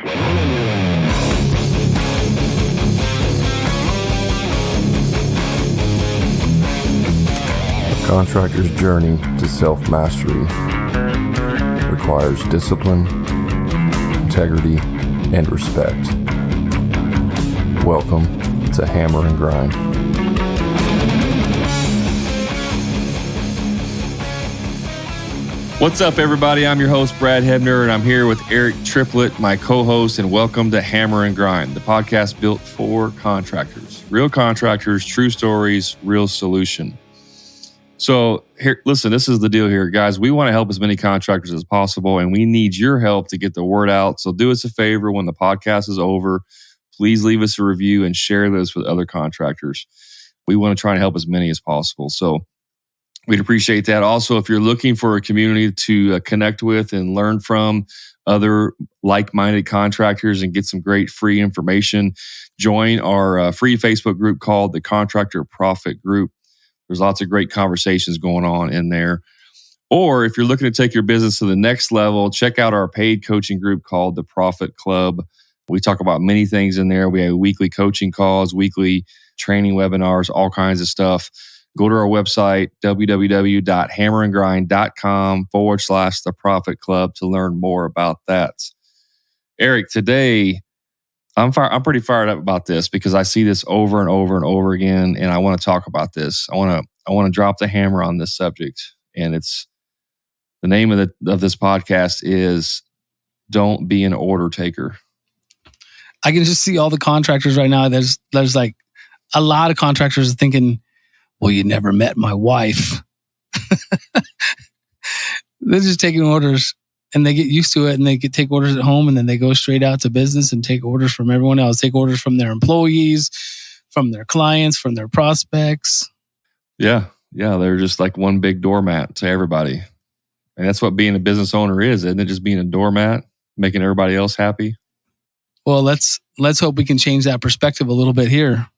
A contractor's journey to self-mastery requires discipline, integrity, and respect. Welcome to Hammer and Grind. What's up, everybody? I'm your host, Brad Hebner, and I'm here with Eric Triplett, my co-host, and welcome to Hammer and Grind, the podcast built for contractors. Real contractors, true stories, real solution. So, here, listen, this is the deal here, guys. We want to help as many contractors as possible, and we need your help to get the word out. So do us a favor when the podcast is over. Please leave us a review and share this with other contractors. We want to try and help as many as possible. So we'd appreciate that. Also, if you're looking for a community to connect with and learn from other like-minded contractors and get some great free information, join our free Facebook group called the Contractor Profit Group. There's lots of great conversations going on in there. Or if you're looking to take your business to the next level, check out our paid coaching group called the Profit Club. We talk about many things in there. We have weekly coaching calls, weekly training webinars, all kinds of stuff. Go to our website, www.hammerandgrind.com/the Profit Club to learn more about that. Eric, today, I'm pretty fired up about this because I see this over and over and over again, and I want to talk about this. I want to drop the hammer on this subject, and it's the name of this podcast is "Don't Be an Order Taker." I can just see all the contractors right now. There's like a lot of contractors thinking, well, you never met my wife. They're just taking orders and they get used to it and they can take orders at home and then they go straight out to business and take orders from everyone else, take orders from their employees, from their clients, from their prospects. Yeah. They're just like one big doormat to everybody. And that's what being a business owner is, isn't it? Just being a doormat, making everybody else happy. Well, let's hope we can change that perspective a little bit here.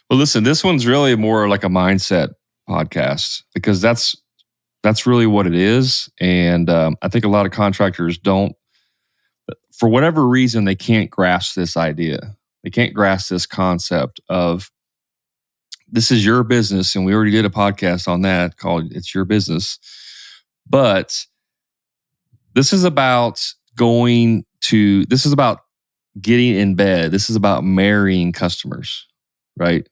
Well, listen, this one's really more like a mindset podcast because that's really what it is. And I think a lot of contractors don't, for whatever reason, they can't grasp this idea. They can't grasp this concept of this is your business. And we already did a podcast on that called It's Your Business. But this is about getting in bed. This is about marrying customers, right?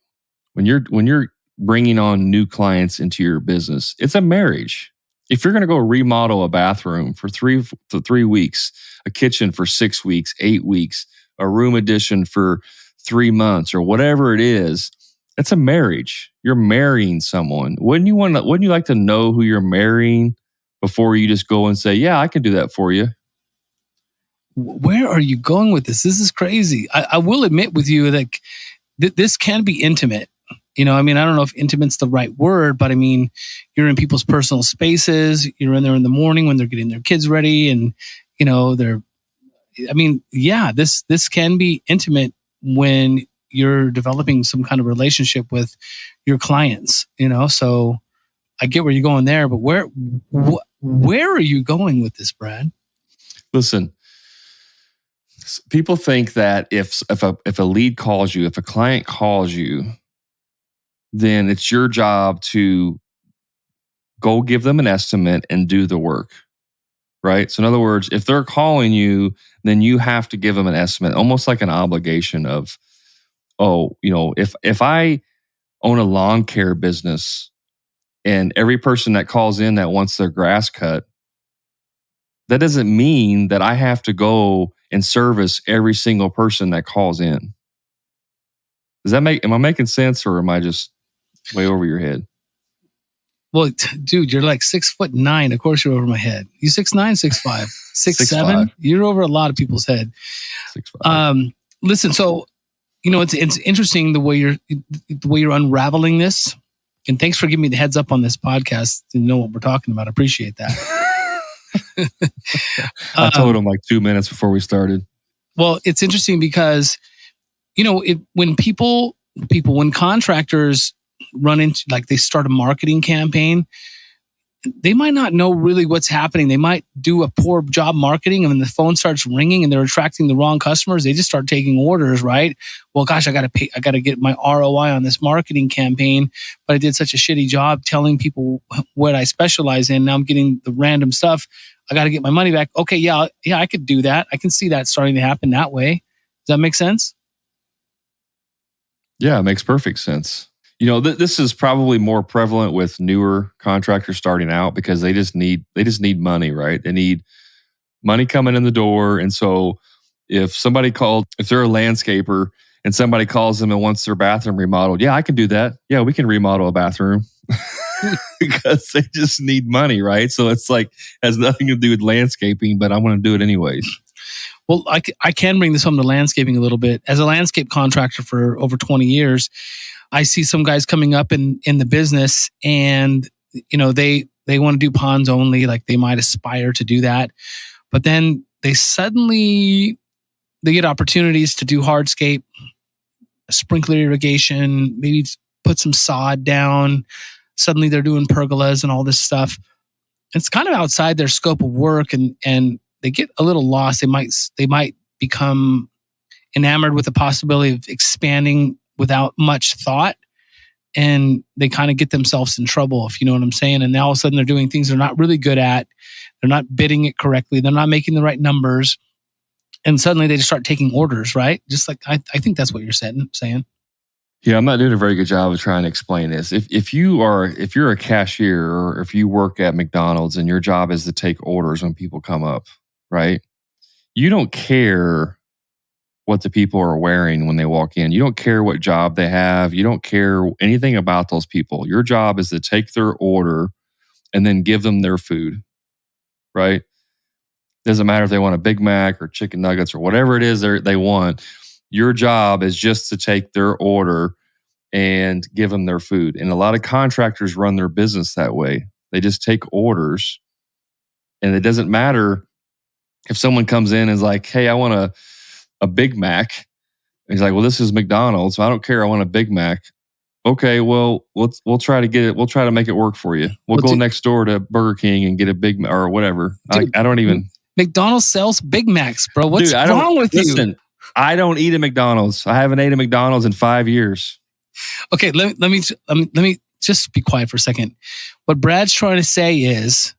When you're bringing on new clients into your business, it's a marriage. If you're going to go remodel a bathroom for 3 weeks, a kitchen for 6 weeks, 8 weeks, a room addition for 3 months, or whatever it is, it's a marriage. You're marrying someone. Wouldn't you like to know who you're marrying before you just go and say, "Yeah, I can do that for you"? Where are you going with this? This is crazy. I will admit with you that this can be intimate. I don't know if intimate's the right word, but I mean, you're in people's personal spaces. You're in there in the morning when they're getting their kids ready and, this can be intimate when you're developing some kind of relationship with your clients, so I get where you're going there, but where are you going with this, Brad? Listen, people think that if a lead calls you, if a client calls you, then it's your job to go give them an estimate and do the work, right? So in other words, if they're calling you, then you have to give them an estimate, almost like an obligation of, if I own a lawn care business and every person that calls in that wants their grass cut, that doesn't mean that I have to go and service every single person that calls in. Am I making sense, or am I just way over your head? Well, dude, you're like 6'9". Of course you're over my head. You 6'9", 6'5", 6'7"? You're over a lot of people's head. 6'5". Listen, so it's interesting the way you're unraveling this. And thanks for giving me the heads up on this podcast to know what we're talking about. I appreciate that. I told him like 2 minutes before we started. Well, it's interesting because, when when contractors run into, like, they start a marketing campaign, they might not know really what's happening. They might do a poor job marketing, and when the phone starts ringing and they're attracting the wrong customers, they just start taking orders, right? Well, gosh, I got to get my ROI on this marketing campaign, but I did such a shitty job telling people what I specialize in. Now I'm getting the random stuff. I got to get my money back. Okay, yeah, I could do that. I can see that starting to happen that way. Does that make sense? Yeah, it makes perfect sense. This is probably more prevalent with newer contractors starting out because they just need money, right? They need money coming in the door. And so if they're a landscaper and somebody calls them and wants their bathroom remodeled, yeah, I can do that. Yeah, we can remodel a bathroom because they just need money, right? So it's like, has nothing to do with landscaping, but I want to do it anyways. Well, I can bring this home to landscaping a little bit. As a landscape contractor for over 20 years, I see some guys coming up in the business, and they want to do ponds only, like they might aspire to do that, but then they get opportunities to do hardscape, sprinkler irrigation, maybe put some sod down. Suddenly they're doing pergolas and all this stuff. It's kind of outside their scope of work, and they get a little lost. They might become enamored with the possibility of expanding without much thought, and they kind of get themselves in trouble, if you know what I'm saying. And now all of a sudden they're doing things they're not really good at. They're not bidding it correctly. They're not making the right numbers. And suddenly they just start taking orders, right? Just like, I think that's what you're saying. Yeah, I'm not doing a very good job of trying to explain this. If you're a cashier, or if you work at McDonald's and your job is to take orders when people come up, right? You don't care what the people are wearing when they walk in. You don't care what job they have. You don't care anything about those people. Your job is to take their order and then give them their food, right? Doesn't matter if they want a Big Mac or chicken nuggets or whatever it is they want. Your job is just to take their order and give them their food. And a lot of contractors run their business that way. They just take orders, and it doesn't matter if someone comes in and is like, hey, I want a Big Mac. And he's like, well, this is McDonald's, so I don't care. I want a Big Mac. Okay, well, we'll try to get it. We'll try to make it work for you. We'll go next door to Burger King and get a Big Mac or whatever. Dude, I don't even. McDonald's sells Big Macs, bro. What's wrong with you? I don't eat at McDonald's. I haven't ate at McDonald's in 5 years. Okay, let me just be quiet for a second. What Brad's trying to say is,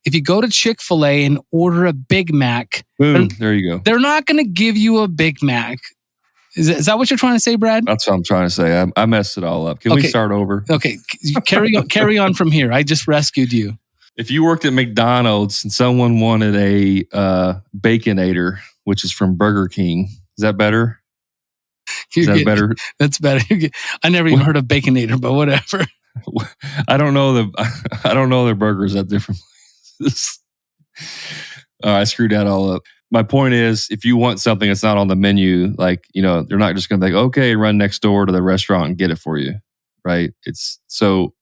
if you go to Chick-fil-A and order a Big Mac, boom, there you go. They're not going to give you a Big Mac. Is that what you're trying to say, Brad? That's what I'm trying to say. I messed it all up. Can we start over? Okay, carry on from here. I just rescued you. If you worked at McDonald's and someone wanted a Baconator, which is from Burger King, is that better? Better? That's better. I never even heard of Baconator, but whatever. I don't know their burgers at different places. I screwed that all up. My point is, if you want something that's not on the menu, like, they're not just going to be like, okay, run next door to the restaurant and get it for you, right? So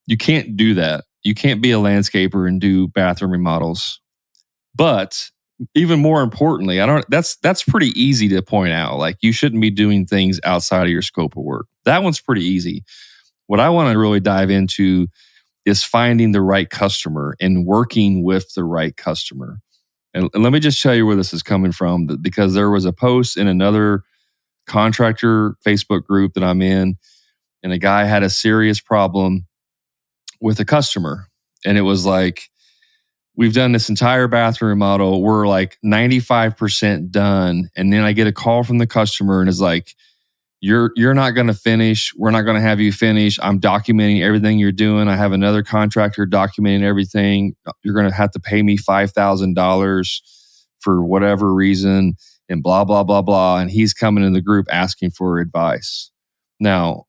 you can't do that. You can't be a landscaper and do bathroom remodels. But even more importantly, that's pretty easy to point out. Like, you shouldn't be doing things outside of your scope of work. That one's pretty easy. What I want to really dive into is finding the right customer and working with the right customer. And let me just tell you where this is coming from, because there was a post in another contractor Facebook group that I'm in, and a guy had a serious problem with a customer. And it was like, we've done this entire bathroom remodel. We're like 95% done. And then I get a call from the customer and it's like, you're not going to finish. We're not going to have you finish. I'm documenting everything you're doing. I have another contractor documenting everything. You're going to have to pay me $5,000 for whatever reason, and blah, blah, blah, blah. And he's coming in the group asking for advice. Now,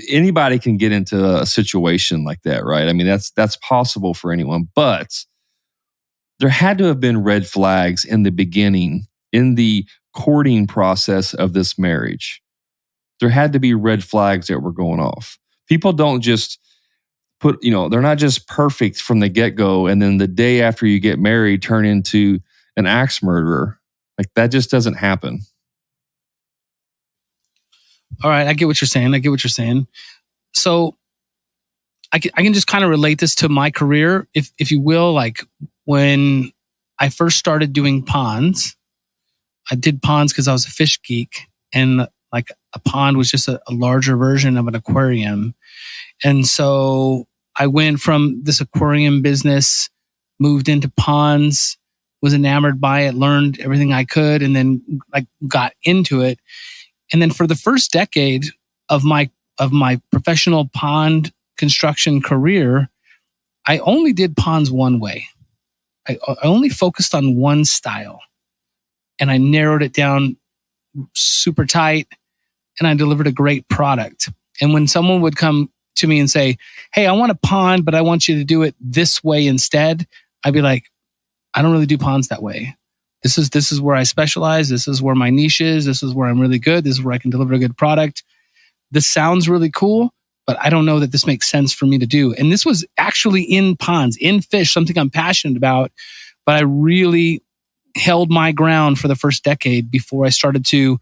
anybody can get into a situation like that, right? I mean, that's possible for anyone, but there had to have been red flags in the beginning, in the courting process of this marriage. There had to be red flags that were going off. People don't just they're not just perfect from the get-go, and then the day after you get married turn into an axe murderer. Like, that just doesn't happen. All right, I get what you're saying. So I can just kind of relate this to my career, if you will. Like when I first started doing ponds, I did ponds because I was a fish geek, and like a pond was just a larger version of an aquarium. And so I went from this aquarium business, moved into ponds, was enamored by it, learned everything I could, and then like got into it. And then for the first decade of my professional pond construction career, I only did ponds one way. I only focused on one style, and I narrowed it down super tight, and I delivered a great product. And when someone would come to me and say, "Hey, I want a pond, but I want you to do it this way instead," I'd be like, "I don't really do ponds that way. This is where I specialize. This is where my niche is. This is where I'm really good. This is where I can deliver a good product. This sounds really cool, but I don't know that this makes sense for me to do." And this was actually in ponds, in fish, something I'm passionate about, but I really held my ground for the first decade before I started to,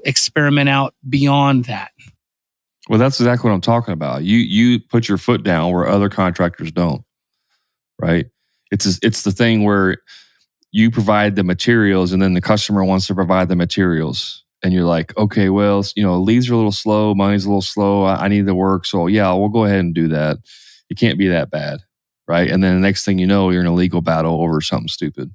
experiment out beyond that. Well, that's exactly what I'm talking about. You put your foot down where other contractors don't, right? It's the thing where you provide the materials and then the customer wants to provide the materials. And you're like, okay, well, leads are a little slow, money's a little slow. I need the work. So yeah, we'll go ahead and do that. It can't be that bad, right? And then the next thing you know, you're in a legal battle over something stupid.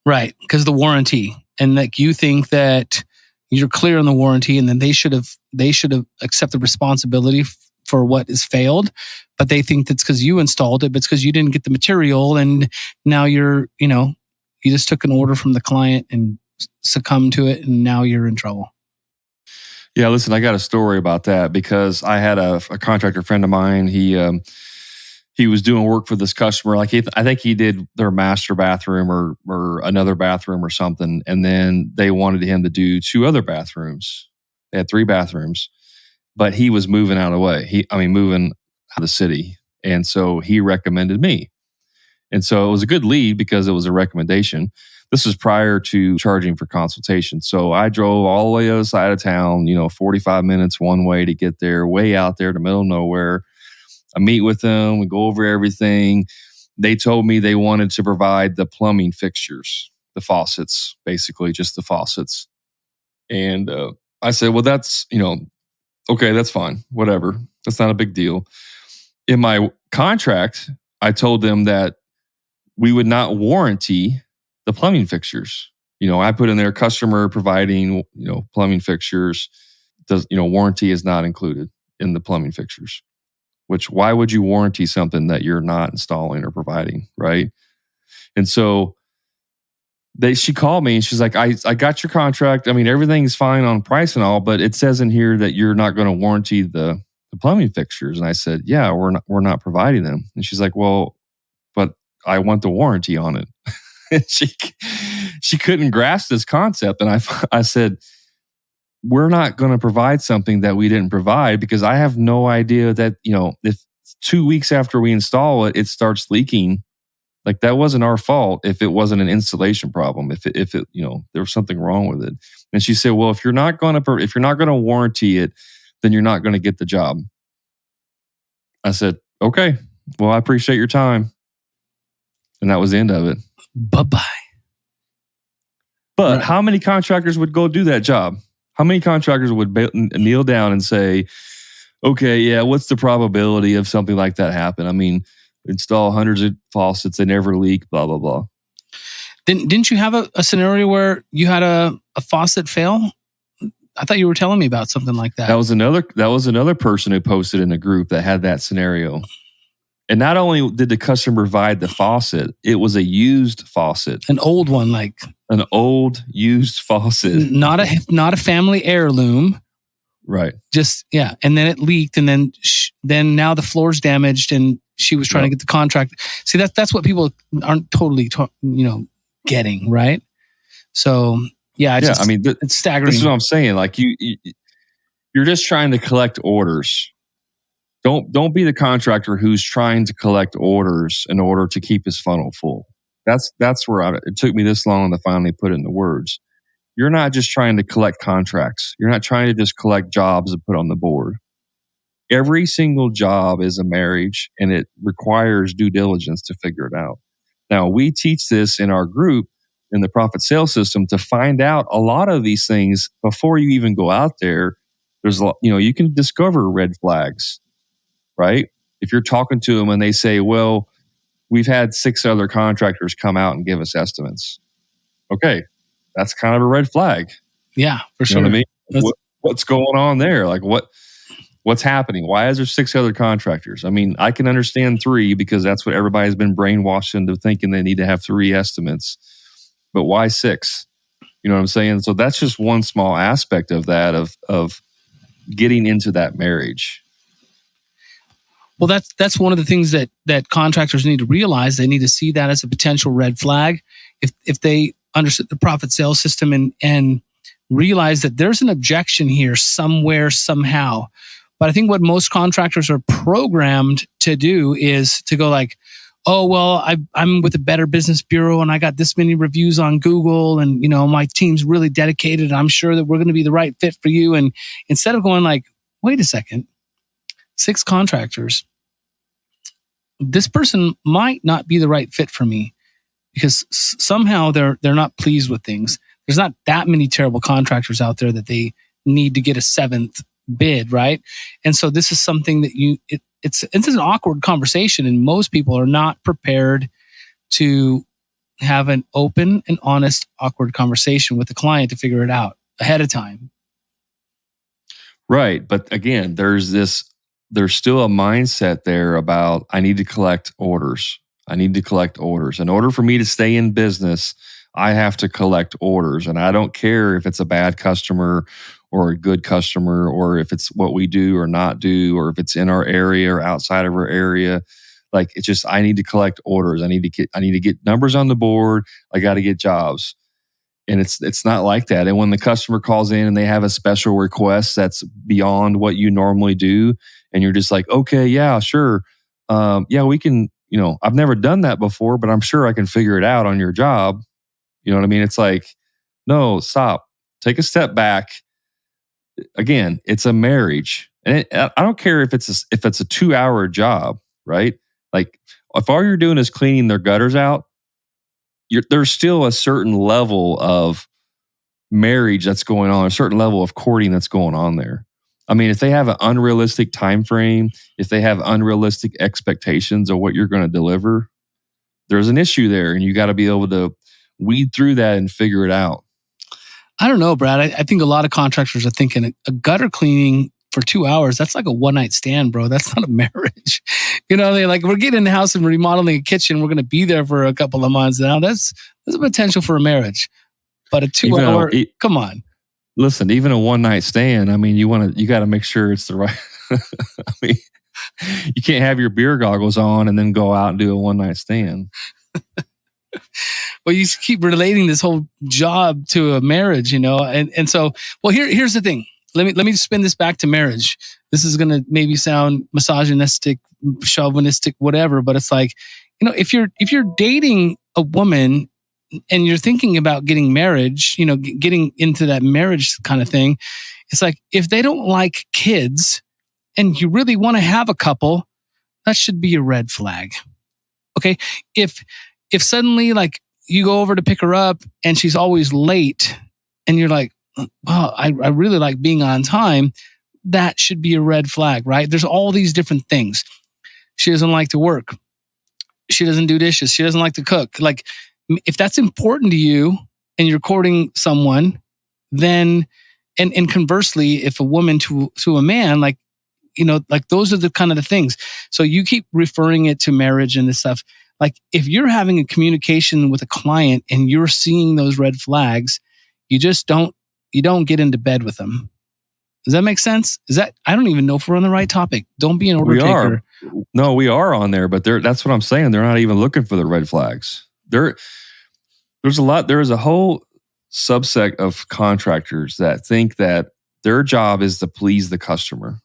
Right, because the warranty. And like you think that you're clear on the warranty, and then they should have accepted responsibility for what is failed, but they think that's because you installed it, but it's because you didn't get the material, and now you just took an order from the client and succumbed to it, and now you're in trouble. Yeah, listen, I got a story about that because I had a contractor friend of mine. He was doing work for this customer. Like I think he did their master bathroom or another bathroom or something. And then they wanted him to do 2 other bathrooms. They had 3 bathrooms, but he was moving out of the way. Moving out of the city. And so he recommended me. And so it was a good lead because it was a recommendation. This was prior to charging for consultation. So I drove all the way to the other side of town, 45 minutes one way to get there, way out there in the middle of nowhere. I meet with them, we go over everything. They told me they wanted to provide the plumbing fixtures, the faucets, basically just the faucets. And I said, well, that's, okay, that's fine, whatever. That's not a big deal. In my contract, I told them that we would not warranty the plumbing fixtures. I put in there customer providing, plumbing fixtures. Warranty is not included in the plumbing fixtures. Which, why would you warranty something that you're not installing or providing, right? And so she called me and she's like, I got your contract. Everything's fine on price and all, but it says in here that you're not going to warranty the plumbing fixtures. And I said, yeah, we're not providing them. And she's like, well, but I want the warranty on it. And she couldn't grasp this concept. And I said, we're not going to provide something that we didn't provide because I have no idea that, if 2 weeks after we install it, it starts leaking. Like that wasn't our fault if it wasn't an installation problem. If it there was something wrong with it. And she said, well, if you're not going to warranty it, then you're not going to get the job. I said, okay, well, I appreciate your time. And that was the end of it. Bye-bye. But How many contractors would go do that job? How many contractors would kneel down and say, okay, yeah, what's the probability of something like that happen? Install hundreds of faucets, they never leak, blah, blah, blah. Didn't you have a scenario where you had a faucet fail? I thought you were telling me about something like that. That was another person who posted in a group that had that scenario. And not only did the customer provide the faucet, it was a used faucet. An old one, like an old used faucet. Not a family heirloom. Right. Just, yeah. And then it leaked, and then now the floor's damaged, and she was trying to get the contract. See, that's what people aren't totally getting, right? So, yeah, it's staggering. This is what I'm saying. Like you're just trying to collect orders. Don't be the contractor who's trying to collect orders in order to keep his funnel full. That's where it took me this long to finally put it into words. You're not just trying to collect contracts. You're not trying to just collect jobs and put on the board. Every single job is a marriage, and it requires due diligence to figure it out. Now, we teach this in our group in the profit sales system to find out a lot of these things before you even go out there. There's, you can discover red flags, right? If you're talking to them and they say, well, we've had 6 other contractors come out and give us estimates. Okay, that's kind of a red flag. Yeah, for sure. You know what I mean? What's going on there? Like what's happening? Why is there 6 other contractors? I mean, I can understand 3 because that's what everybody's been brainwashed into thinking they need to have 3 estimates. But why 6? You know what I'm saying? So that's just one small aspect of that, of getting into that marriage. Well, that's one of the things that contractors need to realize. They need to see that as a potential red flag. If they understand the profit sales system and realize that there's an objection here somewhere, somehow. But I think what most contractors are programmed to do is to go like, oh, well, I'm with a Better Business Bureau and I got this many reviews on Google and, my team's really dedicated. I'm sure that we're going to be the right fit for you. And instead of going like, wait a second, 6 contractors, this person might not be the right fit for me because somehow they're not pleased with things. There's not that many terrible contractors out there that they need to get a 7th bid, right? And so this is something that it's an awkward conversation, and most people are not prepared to have an open and honest, awkward conversation with the client to figure it out ahead of time. Right. But again, there's still a mindset there about I need to collect orders. In order for me to stay in business, I have to collect orders. And I don't care if it's a bad customer or a good customer, or if it's what we do or not do, or if it's in our area or outside of our area. Like, it's just, I need to collect orders. I need to get numbers on the board. I got to get jobs. And it's not like that. And when the customer calls in and they have a special request that's beyond what you normally do, and you're just like, okay, yeah, sure. Yeah, we can, I've never done that before, but I'm sure I can figure it out on your job. You know what I mean? It's like, no, stop. Take a step back. Again, it's a marriage. And I don't care if it's a 2-hour job, right? Like, if all you're doing is cleaning their gutters out, there's still a certain level of marriage that's going on, a certain level of courting that's going on there. I mean, if they have an unrealistic time frame, if they have unrealistic expectations of what you're going to deliver, there's an issue there, and you got to be able to weed through that and figure it out. I don't know, Brad. I think a lot of contractors are thinking a gutter cleaning for 2 hours, that's like a one-night stand, bro. That's not a marriage. They're like, we're getting in the house and remodeling a kitchen. We're going to be there for a couple of months. Now there's a potential for a marriage. But a 2-hour, come on. Listen, even a one-night stand, I mean, you got to make sure it's the right. I mean, you can't have your beer goggles on and then go out and do a one-night stand. Well, you keep relating this whole job to a marriage, and so, well, here's the thing. Let me spin this back to marriage. This is going to maybe sound misogynistic, chauvinistic, whatever, but it's like, if you're dating a woman and you're thinking about getting marriage, getting into that marriage kind of thing, it's like, if they don't like kids and you really want to have a couple, that should be a red flag. Okay. If suddenly, like, you go over to pick her up and she's always late and you're like, wow, I really like being on time, that should be a red flag, right? There's all these different things. She doesn't like to work. She doesn't do dishes. She doesn't like to cook. Like, if that's important to you and you're courting someone, then, and conversely, if a woman to a man, like, like, those are the kind of the things. So you keep referring it to marriage and this stuff. Like, if you're having a communication with a client and you're seeing those red flags, you don't get into bed with them. Does that make sense? I don't even know if we're on the right topic. Don't be an order taker. No, we are on there, but that's what I'm saying. They're not even looking for the red flags. There's a whole subset of contractors that think that their job is to please the customer,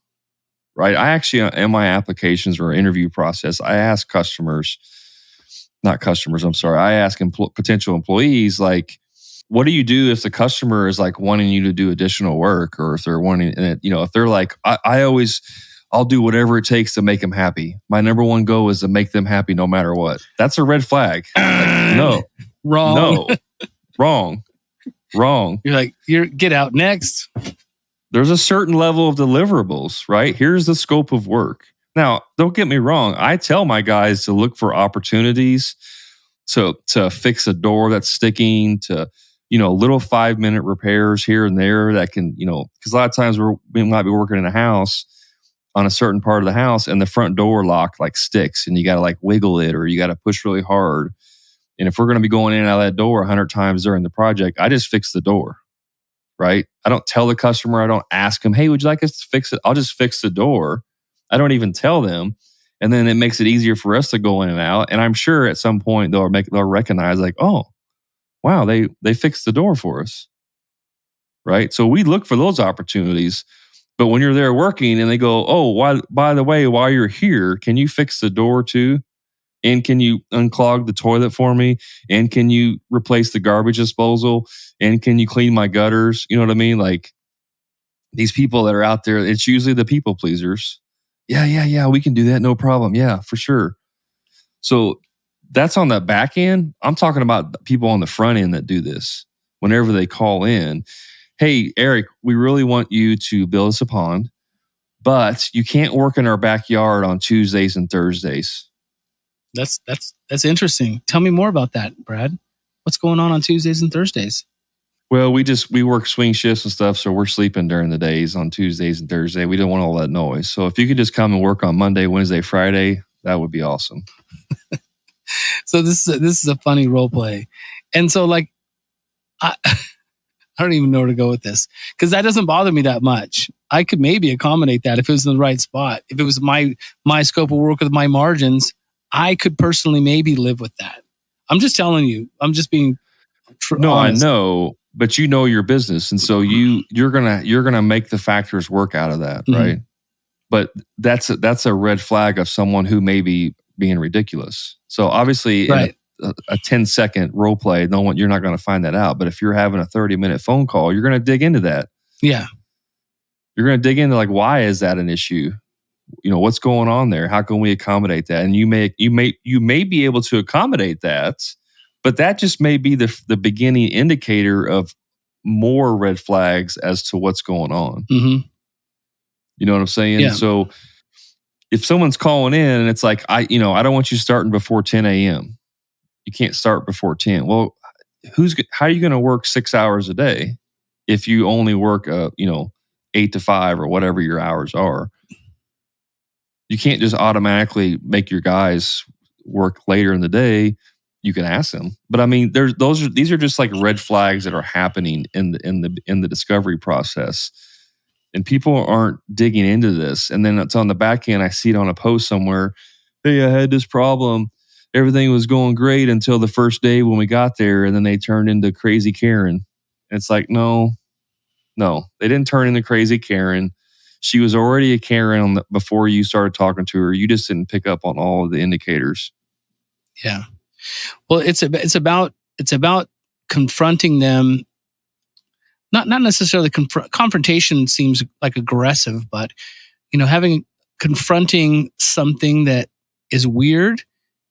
right? I actually, in my applications or interview process, I ask I ask potential employees, like, what do you do if the customer is like wanting you to do additional work, or if they're wanting, if they're like, I always I'll do whatever it takes to make them happy. My number one goal is to make them happy no matter what. That's a red flag. Like, no, Wrong. No, wrong. You're like, get out next. There's a certain level of deliverables, right? Here's the scope of work. Now, don't get me wrong. I tell my guys to look for opportunities to fix a door that's sticking, to, little 5-minute repairs here and there that can, because a lot of times we might be working in a house on a certain part of the house and the front door lock like sticks and you got to like wiggle it or you got to push really hard. And if we're going to be going in and out of that door 100 times during the project, I just fix the door, right? I don't tell the customer, I don't ask them, hey, would you like us to fix it? I'll just fix the door. I don't even tell them. And then it makes it easier for us to go in and out. And I'm sure at some point they'll recognize like, oh, wow, they fixed the door for us, right? So we look for those opportunities. But when you're there working and they go, oh, by the way, while you're here, can you fix the door too? And can you unclog the toilet for me? And can you replace the garbage disposal? And can you clean my gutters? You know what I mean? Like these people that are out there, it's usually the people pleasers. Yeah, we can do that. No problem. Yeah, for sure. So that's on the back end. I'm talking about people on the front end that do this whenever they call in. Hey, Eric, we really want you to build us a pond, but you can't work in our backyard on Tuesdays and Thursdays. That's interesting. Tell me more about that, Brad. What's going on Tuesdays and Thursdays? Well, we work swing shifts and stuff, so we're sleeping during the days on Tuesdays and Thursdays. We don't want all that noise. So if you could just come and work on Monday, Wednesday, Friday, that would be awesome. So this is a funny role play. And so like I don't even know where to go with this because that doesn't bother me that much. I could maybe accommodate that if it was in the right spot. If it was my scope of work with my margins, I could personally maybe live with that. I'm just telling you. I'm just being honest. I know, but you know your business, and so you're gonna make the factors work out of that, right? But that's a red flag of someone who may be being ridiculous. So obviously, right. in a 10-second role play, you're not going to find that out. But if you're having a 30-minute phone call, you're going to dig into that. Yeah, you're going to dig into like, why is that an issue? What's going on there? How can we accommodate that? And you may be able to accommodate that, but that just may be the beginning indicator of more red flags as to what's going on. Mm-hmm. You know what I'm saying? Yeah. So if someone's calling in and it's like, I don't want you starting before 10 a.m. You can't start before 10. Well, how are you going to work 6 hours a day if you only work 8 to 5 or whatever your hours are? You can't just automatically make your guys work later in the day. You can ask them, but I mean, these are just like red flags that are happening in the discovery process, and people aren't digging into this. And then it's on the back end. I see it on a post somewhere. Hey, I had this problem. Everything was going great until the first day when we got there, and then they turned into crazy Karen. And it's like, no, they didn't turn into crazy Karen. She was already a Karen before you started talking to her. You just didn't pick up on all of the indicators. Yeah. Well, it's about confronting them. Not necessarily confrontation seems like aggressive, but confronting something that is weird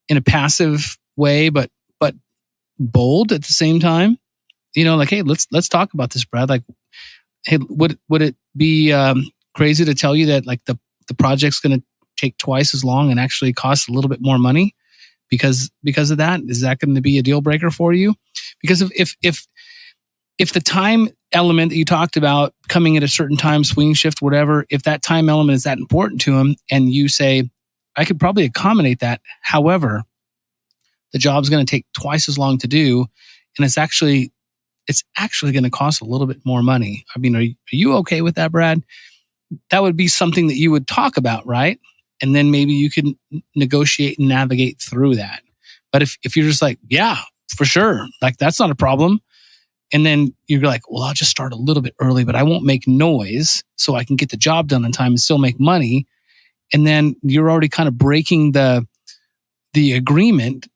in a passive way, but bold at the same time. Like, hey, let's talk about this, Brad. Like, hey, would it be crazy to tell you that like the project's going to take twice as long and actually cost a little bit more money because of that? Is that going to be a deal breaker for you? Because if the time element that you talked about, coming at a certain time, swing shift, whatever, if that time element is that important to him, and you say, I could probably accommodate that. However, the job's going to take twice as long to do, and it's actually going to cost a little bit more money. I mean, are you okay with that, Brad? That would be something that you would talk about, right? And then maybe you can negotiate and navigate through that. But if you're just like, yeah, for sure, like that's not a problem. And then you're like, well, I'll just start a little bit early, but I won't make noise so I can get the job done on time and still make money. And then you're already kind of breaking the agreement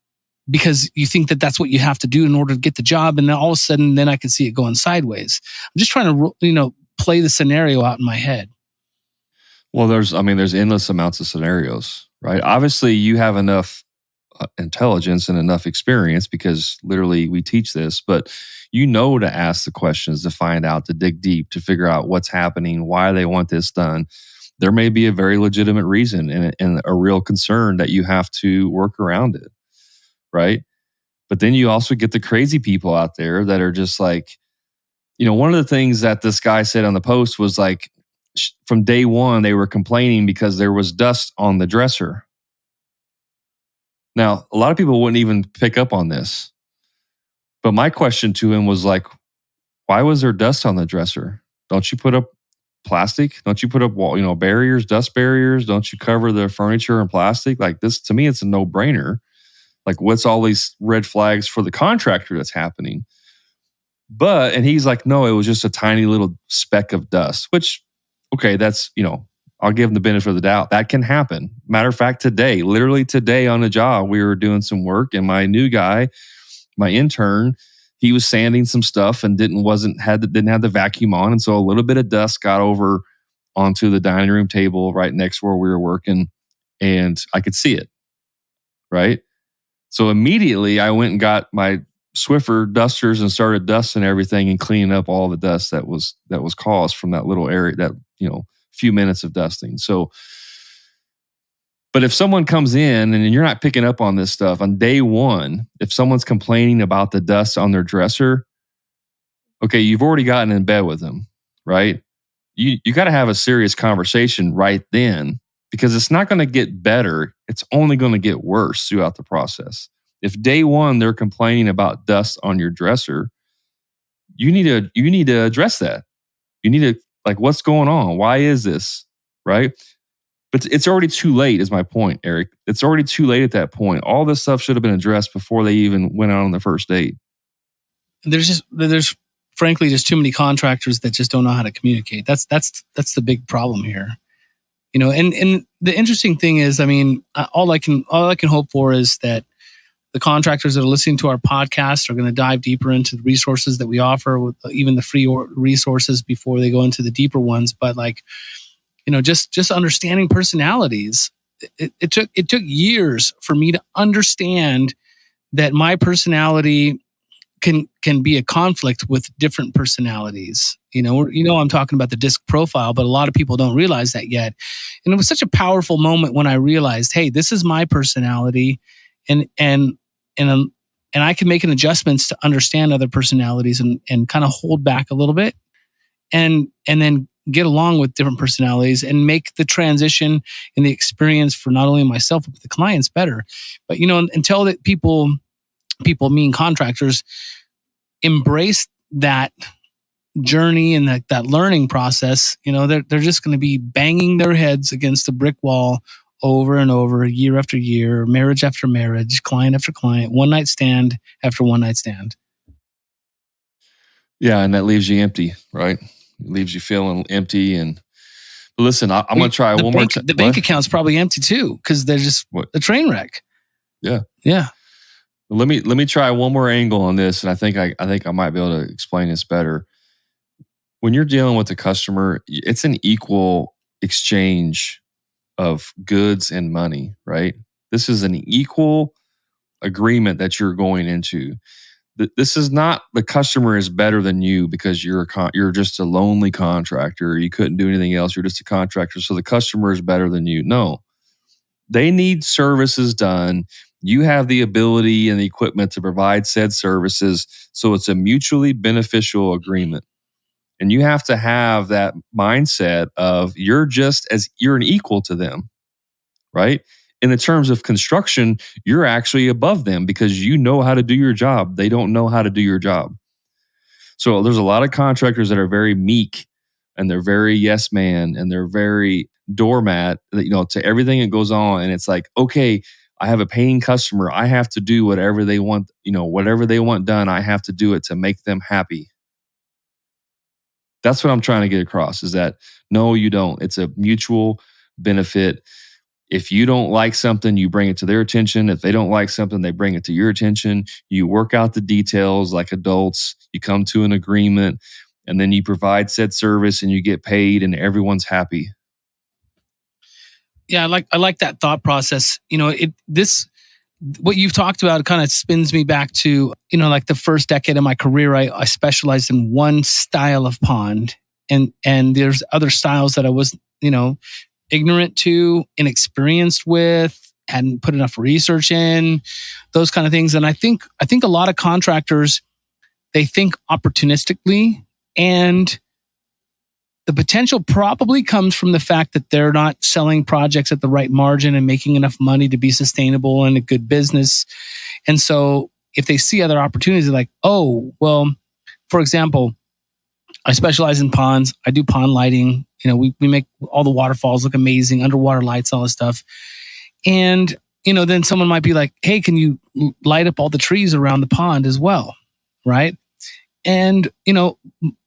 because you think that that's what you have to do in order to get the job. And then all of a sudden, then I can see it going sideways. I'm just trying to, play the scenario out in my head. Well, there's endless amounts of scenarios, right? Obviously, you have enough intelligence and enough experience because literally we teach this, but you know to ask the questions, to find out, to dig deep, to figure out what's happening, why they want this done. There may be a very legitimate reason and a real concern that you have to work around it, right? But then you also get the crazy people out there that are just like, one of the things that this guy said on the post was like, from day one, they were complaining because there was dust on the dresser. Now, a lot of people wouldn't even pick up on this. But my question to him was like, why was there dust on the dresser? Don't you put up plastic? Don't you put up wall, barriers, dust barriers? Don't you cover the furniture in plastic? Like this, to me, it's a no-brainer. Like, what's all these red flags for the contractor that's happening? And he's like, no, it was just a tiny little speck of dust, which, okay, that's, I'll give him the benefit of the doubt. That can happen. Matter of fact, literally today on the job, we were doing some work and my new guy, my intern, he was sanding some stuff and didn't have the vacuum on. And so a little bit of dust got over onto the dining room table right next to where we were working and I could see it. Right. So immediately I went and got my Swiffer dusters and started dusting everything and cleaning up all the dust that was caused from that little area, that, few minutes of dusting. So, but if someone comes in and you're not picking up on this stuff on day one, if someone's complaining about the dust on their dresser, okay, you've already gotten in bed with them, right? You got to have a serious conversation right then because it's not going to get better. It's only going to get worse throughout the process. If day one they're complaining about dust on your dresser, you need to address that. You need to, like, what's going on? Why is this? Right? But it's already too late, is my point, Eric. It's already too late at that point. All this stuff should have been addressed before they even went out on the first date. There's frankly just too many contractors that just don't know how to communicate. That's the big problem here. And the interesting thing is, all I can hope for is that the contractors that are listening to our podcast are going to dive deeper into the resources that we offer, with even the free resources before they go into the deeper ones. But just understanding personalities. It took years for me to understand that my personality can be a conflict with different personalities. I'm talking about the disc profile, but a lot of people don't realize that yet. And it was such a powerful moment when I realized, hey, this is my personality, and I can make an adjustments to understand other personalities and kind of hold back a little bit, and then get along with different personalities and make the transition and the experience for not only myself but the clients better. But until that people mean contractors embrace that journey and that learning process, they're just going to be banging their heads against the brick wall over and over, year after year, marriage after marriage, client after client, one night stand after one night stand. Yeah, and that leaves you empty, right? It leaves you feeling empty. And listen, I'm going to try one more time. The bank account's probably empty too because they're just a train wreck. Yeah. Yeah. Let me try one more angle on this, and I think I might be able to explain this better. When you're dealing with a customer, it's an equal exchange of goods and money, right? This is an equal agreement that you're going into. This is not the customer is better than you because you're just a lonely contractor. You couldn't do anything else. You're just a contractor, so the customer is better than you. No, they need services done. You have the ability and the equipment to provide said services, so it's a mutually beneficial agreement. And you have to have that mindset of you're an equal to them, right? In the terms of construction, you're actually above them because you know how to do your job. They don't know how to do your job. So there's a lot of contractors that are very meek and they're very yes man and they're very doormat, to everything that goes on. And it's like, okay, I have a paying customer. I have to do whatever they want, whatever they want done. I have to do it to make them happy. That's what I'm trying to get across is that no, you don't. It's a mutual benefit. If you don't like something, you bring it to their attention. If they don't like something, they bring it to your attention. You work out the details like adults. You come to an agreement, and then you provide said service and you get paid and everyone's happy. Yeah, I like that thought process. What you've talked about kind of spins me back to, like the first decade of my career, I specialized in one style of pond, and there's other styles that I was, ignorant to, inexperienced with, hadn't put enough research in, those kind of things. And I think a lot of contractors, they think opportunistically, and the potential probably comes from the fact that they're not selling projects at the right margin and making enough money to be sustainable and a good business. And so if they see other opportunities, they're like, oh, well, for example, I specialize in ponds. I do pond lighting. We make all the waterfalls look amazing, underwater lights, all this stuff. And, then someone might be like, hey, can you light up all the trees around the pond as well? Right. And,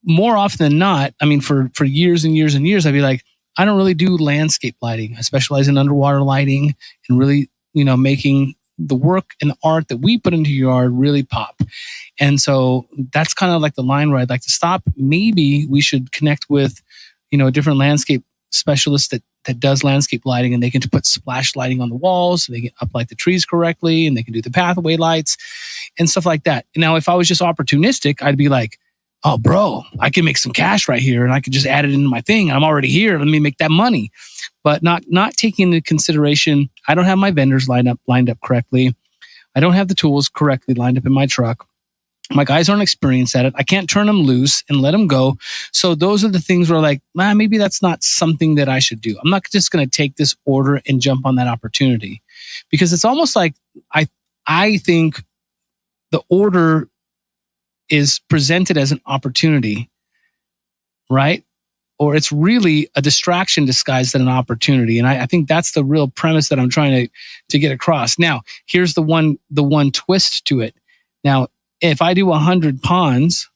more often than not, I mean, for years and years and years, I'd be like, I don't really do landscape lighting. I specialize in underwater lighting and really, making the work and the art that we put into your yard really pop. And so that's kind of like the line where I'd like to stop. Maybe we should connect with, a different landscape specialist that does landscape lighting, and they can put splash lighting on the walls, so they can uplight the trees correctly, and they can do the pathway lights and stuff like that. Now, if I was just opportunistic, I'd be like, oh, bro, I can make some cash right here, and I could just add it into my thing. I'm already here. Let me make that money. But not taking into consideration, I don't have my vendors lined up correctly. I don't have the tools correctly lined up in my truck. My guys aren't experienced at it. I can't turn them loose and let them go. So those are the things where like, maybe that's not something that I should do. I'm not just going to take this order and jump on that opportunity, because it's almost like I think the order is presented as an opportunity, right? Or it's really a distraction disguised as an opportunity. And I think that's the real premise that I'm trying to get across. Now, here's the one twist to it. Now, if I do 100 ponds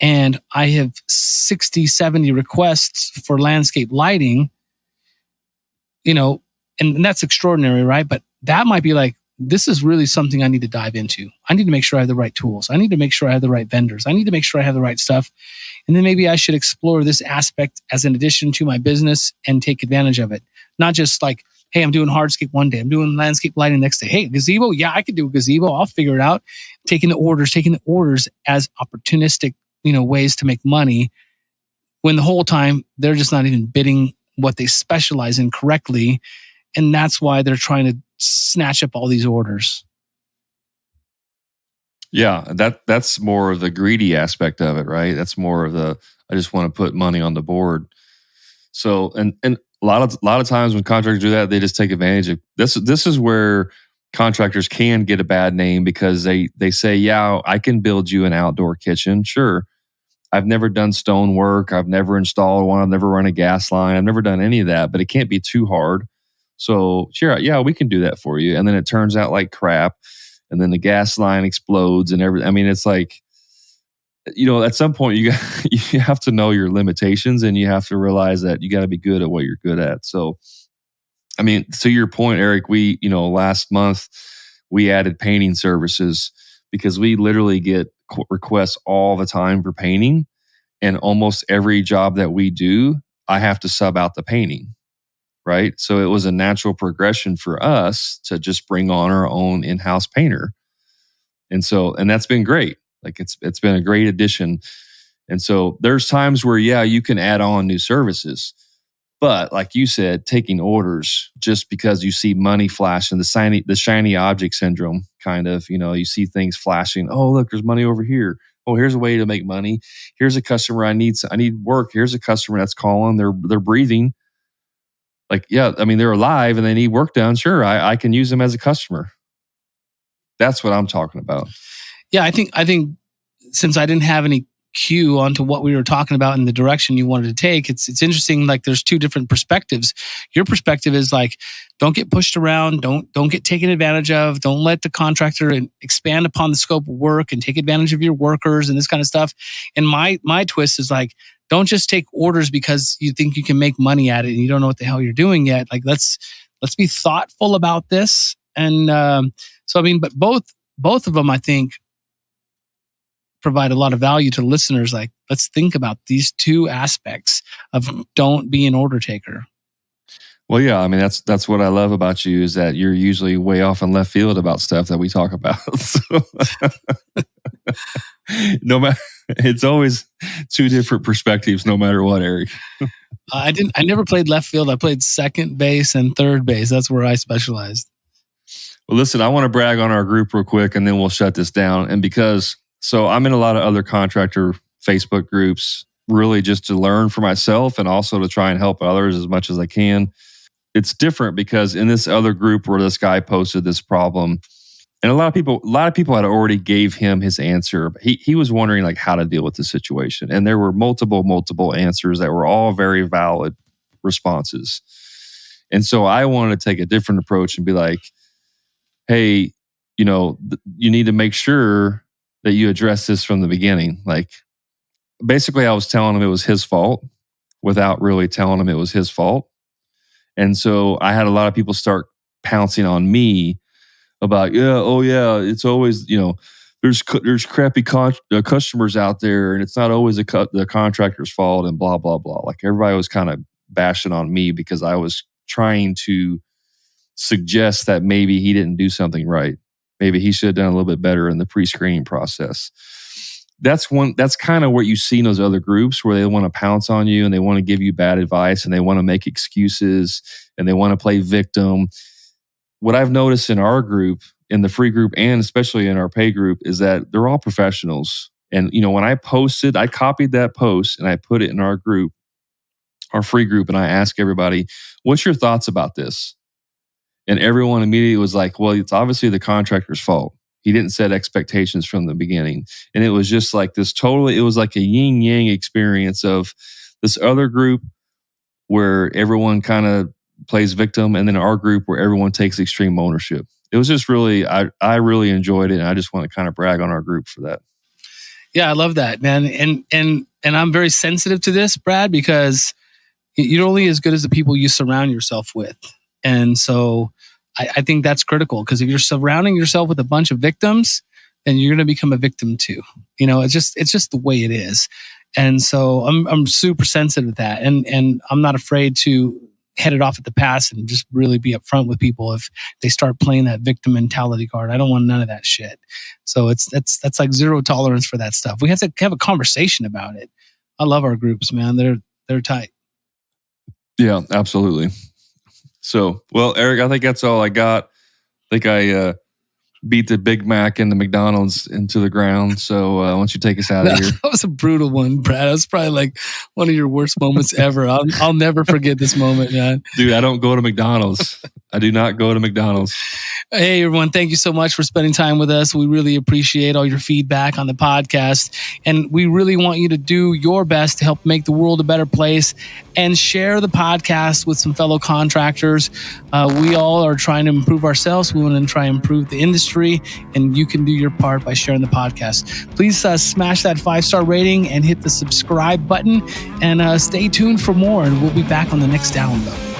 and I have 60, 70 requests for landscape lighting, and that's extraordinary, right? But that might be like, this is really something I need to dive into. I need to make sure I have the right tools. I need to make sure I have the right vendors. I need to make sure I have the right stuff. And then maybe I should explore this aspect as an addition to my business and take advantage of it. Not just like, hey, I'm doing hardscape one day, I'm doing landscape lighting the next day. Hey, gazebo, yeah, I could do a gazebo. I'll figure it out. Taking the orders as opportunistic, ways to make money, when the whole time they're just not even bidding what they specialize in correctly. And that's why they're trying to snatch up all these orders. Yeah, that's more of the greedy aspect of it, right? That's more of the, I just want to put money on the board. So, and a lot of times when contractors do that, they just take advantage of this. This is where contractors can get a bad name, because they say, yeah, I can build you an outdoor kitchen. Sure. I've never done stone work. I've never installed one. I've never run a gas line. I've never done any of that, but it can't be too hard. So sure, yeah, we can do that for you. And then it turns out like crap. And then the gas line explodes and everything. I mean, it's like, at some point you have to know your limitations, and you have to realize that you got to be good at what you're good at. So, I mean, to your point, Eric, we, last month we added painting services, because we literally get requests all the time for painting, and almost every job that we do, I have to sub out the painting. Right. So it was a natural progression for us to just bring on our own in-house painter. And that's been great. Like it's been a great addition. And so there's times where, yeah, you can add on new services. But like you said, taking orders just because you see money flashing, the shiny object syndrome kind of, you see things flashing. Oh, look, there's money over here. Oh, here's a way to make money. Here's a customer I need work. Here's a customer that's calling. They're breathing. Like, yeah, I mean, they're alive and they need work done. Sure, I can use them as a customer. That's what I'm talking about. Yeah, I think since I didn't have any cue onto what we were talking about in the direction you wanted to take, it's interesting. Like, there's two different perspectives. Your perspective is like, don't get pushed around, don't get taken advantage of, don't let the contractor expand upon the scope of work and take advantage of your workers and this kind of stuff. And my twist is like, don't just take orders because you think you can make money at it and you don't know what the hell you're doing yet. Like, let's be thoughtful about this. And so, I mean, but both of them, I think, provide a lot of value to listeners. Like, let's think about these two aspects of don't be an order taker. Well, yeah, I mean, that's what I love about you is that you're usually way off in left field about stuff that we talk about. So, no matter, it's always two different perspectives, no matter what, Eric. I never played left field. I played second base and third base. That's where I specialized. Well, listen, I want to brag on our group real quick, and then we'll shut this down. And so I'm in a lot of other contractor Facebook groups, really just to learn for myself and also to try and help others as much as I can. It's different because in this other group where this guy posted this problem, and a lot of people had already gave him his answer. But he was wondering like how to deal with the situation, and there were multiple answers that were all very valid responses. And so I wanted to take a different approach and be like, hey, you need to make sure that you address this from the beginning. Like, basically, I was telling him it was his fault without really telling him it was his fault. And so I had a lot of people start pouncing on me about, it's always, there's crappy customers out there, and it's not always the contractor's fault, and blah, blah, blah. Like, everybody was kind of bashing on me because I was trying to suggest that maybe he didn't do something right. Maybe he should have done a little bit better in the pre-screening process. That's kind of what you see in those other groups where they want to pounce on you and they want to give you bad advice and they want to make excuses and they want to play victim. What I've noticed in our group, in the free group and especially in our pay group, is that they're all professionals. And, when I posted, I copied that post and I put it in our group, our free group, and I asked everybody, what's your thoughts about this? And everyone immediately was like, well, it's obviously the contractor's fault. He didn't set expectations from the beginning. And it was just like it was like a yin yang experience of this other group where everyone kind of plays victim, and then our group where everyone takes extreme ownership. It was just really, I really enjoyed it. And I just want to kind of brag on our group for that. Yeah, I love that, man. And I'm very sensitive to this, Brad, because you're only as good as the people you surround yourself with. And so I think that's critical, because if you're surrounding yourself with a bunch of victims, then you're going to become a victim too. It's just the way it is. And so I'm super sensitive to that. And I'm not afraid to head it off at the pass and just really be upfront with people if they start playing that victim mentality card. I don't want none of that shit. So that's like zero tolerance for that stuff. We have to have a conversation about it. I love our groups, man. They're tight. Yeah, absolutely. So, well, Eric, I think that's all I got. I think I beat the Big Mac and the McDonald's into the ground. So why don't you take us out of here? That was a brutal one, Brad. That was probably like one of your worst moments ever. I'll never forget this moment, man. Dude, I don't go to McDonald's. I do not go to McDonald's. Hey, everyone. Thank you so much for spending time with us. We really appreciate all your feedback on the podcast. And we really want you to do your best to help make the world a better place and share the podcast with some fellow contractors. We all are trying to improve ourselves. We want to try and improve the industry, and you can do your part by sharing the podcast. Please smash that 5-star rating and hit the subscribe button, and stay tuned for more. And we'll be back on the next download.